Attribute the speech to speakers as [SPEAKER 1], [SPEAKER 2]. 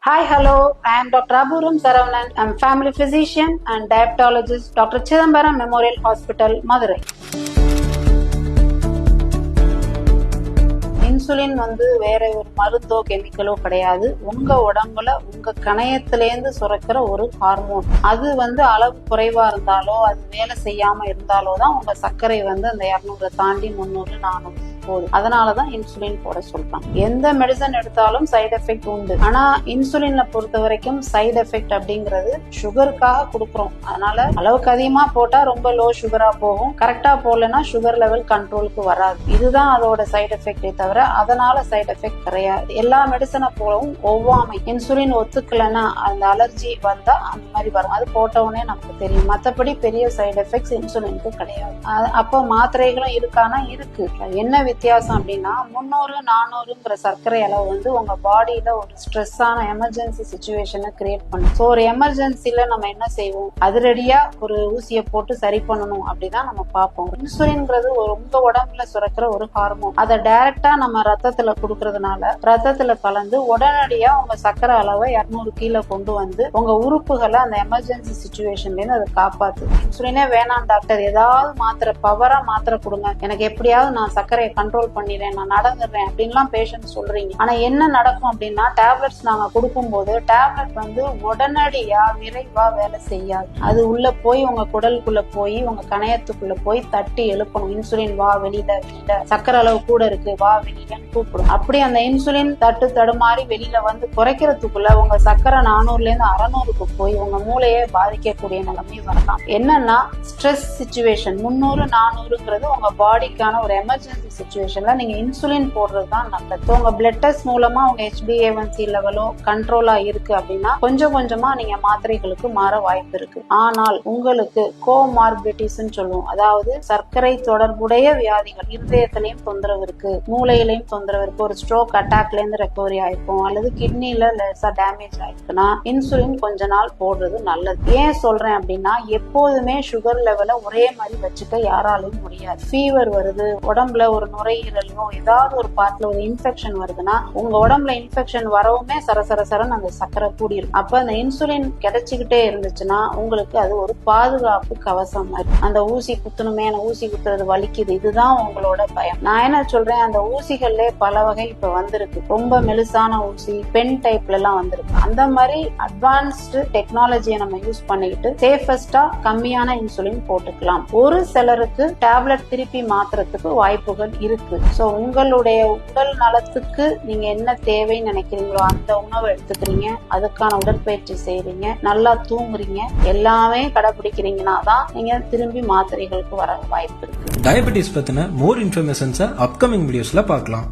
[SPEAKER 1] Hi, hello. I am Dr. Aburam Saravanan. I am family physician and diabetologist, Dr. Chidambaram Memorial Hospital, Madurai. Insulin வேற ஒரு மருந்தோ கெமிக்கலோ கிடையாது. உங்க உடம்புல உங்க கணையத்திலேருந்து சுரக்கிற ஒரு ஹார்மோன். அது அளவு குறைவா இருந்தாலோ அது வேலை செய்யாம இருந்தாலோ தான் உங்க சர்க்கரை அந்த 200 தாண்டி 300 400 போகுது. அதனாலதான் இன்சுலின் போட சொல்றாங்க. எந்த மெடிசன் எடுத்தாலும் சைடு எஃபெக்ட் உண்டு. ஆனா இன்சுலின்ல பொறுத்த வரைக்கும் சைடு எஃபெக்ட் அப்படிங்கிறது சுகருக்காக கொடுக்கறோம். அதனால அளவுக்கு அதிகமா போட்டா ரொம்ப லோ சுகரா போகும். கரெக்டா போடலன்னா சுகர் லெவல் கண்ட்ரோலுக்கு வராது. இதுதான் அதோட சைடு எஃபெக்டே தவிர அதனால சைடு எஃபெக்ட் கிடையாது. எல்லா மெடிசனை போலவும் ஒவ்வாமை. இன்சுலின் ஒத்துக்கலன்னா அந்த அலர்ஜி வந்தா அந்த மாதிரி வரும். அது போட்டவுடனே நமக்கு தெரியும். மற்றபடி பெரிய சைடு எஃபெக்ட்ஸ் இன்சுலினுக்கு கிடையாது. அப்போ மாத்திரைகளும் இருக்கானா இருக்கு. என்ன வித்தியாசம் அப்படின்னா 300 400ங்கிற சர்க்கரை அளவு உங்க பாடியில ஒரு ஸ்ட்ரெஸ்ஸான எமர்ஜென்சி சிச்சுவேஷனை கிரியேட் பண்ணும். ஸோ ஒரு எமர்ஜென்சில நம்ம என்ன செய்வோம், அதிரடியா ஒரு ஊசியை போட்டு சரி பண்ணணும் அப்படிதான் நம்ம பார்ப்போம். இன்சுலின்ங்கிறது உங்க உடம்புல சுரக்கிற ஒரு ஹார்மோன். அதை டைரக்டா நம்ம ரத்தத்துல கொடுக்கறதுனால ரத்தத்துல கலந்து உடனடியா உங்க சர்க்கரை அளவை 200 கீழே கொண்டு வந்து உங்க உறுப்புகளை அந்த எமர்ஜென்சி சிச்சுவேஷன்ல இருந்து அதை காப்பாத்து. இன்சுலினே வேணாம் டாக்டர், ஏதாவது மாத்திரை பவரா மாத்திரை கொடுங்க, எனக்கு எப்படியாவது நான் சர்க்கரையை கண்ட்ரோல் பண்ணிடுறேன், நான் நடந்துடுறேன் அப்படின்லாம் பேஷண்ட் சொல்றீங்க. ஆனா என்ன நடக்கும் அப்படின்னா டேப்லெட்ஸ் நாங்க கொடுக்கும் போது டேப்லெட் உடனடியா விரைவா வேலை செய்யாது. அது உள்ள போய் உங்க குடலுக்குள்ள போய் உங்க கணையத்துக்குள்ள போய் தட்டி எழுப்பணும். இன்சுலின் வா வெளியில, சர்க்கரை அளவு கூட இருக்கு வா வெளியிலன்னு கூப்பிடும். அப்படி அந்த இன்சுலின் தடுமாறி வெளியில குறைக்கிறதுக்குள்ள உங்க சர்க்கரை 400ல இருந்து 600க்கு போய் உங்க மூளையே பாதிக்கக்கூடிய நிலைமை வரலாம். என்னன்னா ஸ்ட்ரெஸ் சிச்சுவேஷன் 300 400ங்கிறது உங்க பாடிக்கான ஒரு எமர்ஜென்சி சிச்சுவேஷன்ல நீங்க இன்சுலின் போடுறது தான் நல்லது. உங்க பிளட் டெஸ்ட் மூலமா உங்க HbA1c லெவலோ கண்ட்ரோலா இருக்கு அப்படின்னா கொஞ்சம் கொஞ்சமா நீங்க மாத்திரைகளுக்கு மாற வாய்ப்பு இருக்கு. ஆனால் உங்களுக்கு கோமார்பிடிஸ் சொல்லுவோம், அதாவது சர்க்கரை தொடர்புடைய வியாதிகள், இருதயத்திலையும் தொந்தரவு இருக்கு, மூளையிலையும் தொந்தரவு இருக்கு, ஒரு ஸ்ட்ரோக் அட்டாக்ல இருந்து ரெக்கவரி ஆயிருக்கும் அல்லது கிட்னில லேசா டேமேஜ் ஆயிருக்குன்னா இன்சுலின் கொஞ்ச நாள் போடுறது நல்லது. ஏன் சொல்றேன் அப்படின்னா எப்போதுமே சுகர் லெவலை ஒரே மாதிரி வச்சுக்க யாராலையும் முடியாது. ஃபீவர் வருது, உடம்புல ஒரு நுரையீரலோ ஏதாவது ஒரு பார்ட்ல ஒரு இன்ஃபெக்ஷன் வருதுன்னா உங்க உடம்புல இன்ஃபெக்ஷன் வரவுமே சரசரன்னு அந்த சர்க்கரை கூடிரும். அப்ப அந்த இன்சுலின் கிடைச்சுக்கிட்டே இருந்துச்சுன்னா உங்களுக்கு அது ஒரு பாதுகாப்பு கவசம் மாதிரி. அந்த ஊசி குத்தணுமே, ஊசி குத்துறது வலிக்குது, இதுதான் உங்களோட பயம். நான் என்ன சொல்றேன், அந்த ஊசிகள்ல பல வகை இப்ப வந்திருக்கு. ரொம்ப மெலிசான ஊசி பென் டைப்ல எல்லாம் வந்திருக்கு. அந்த மாதிரி அட்வான்ஸ்டு டெக்னாலஜியை நம்ம யூஸ் பண்ணிக்கிட்டு சேஃபஸ்டா கம்மியான இன்சுலின் போட்டுக்கலாம். ஒரு சிலருக்கு டேப்லெட் திருப்பி மாத்துறதுக்கு வாய்ப்புகள் இருக்கு. சோ உங்களுடைய உடல் நலத்துக்கு நீங்க என்ன தேவைன்னு நினைக்கிறீங்களோ அந்த உணவை எடுத்துக்கிறீங்க, அதுக்கான உடற்பயிற்சி செய்றீங்க, நல்லா தூங்குறீங்க, எல்லாமே கடைபிடிக்கிறீங்கன்னா தான் நீங்க திரும்பி மாத்திரைகளுக்கு வர வாய்ப்பு இருக்கு.
[SPEAKER 2] டயபெட்டிஸ் பத்தின மோர் இன்ஃபர்மேஷன்ஸை அப்கமிங் வீடியோஸ்ல பார்க்கலாம்.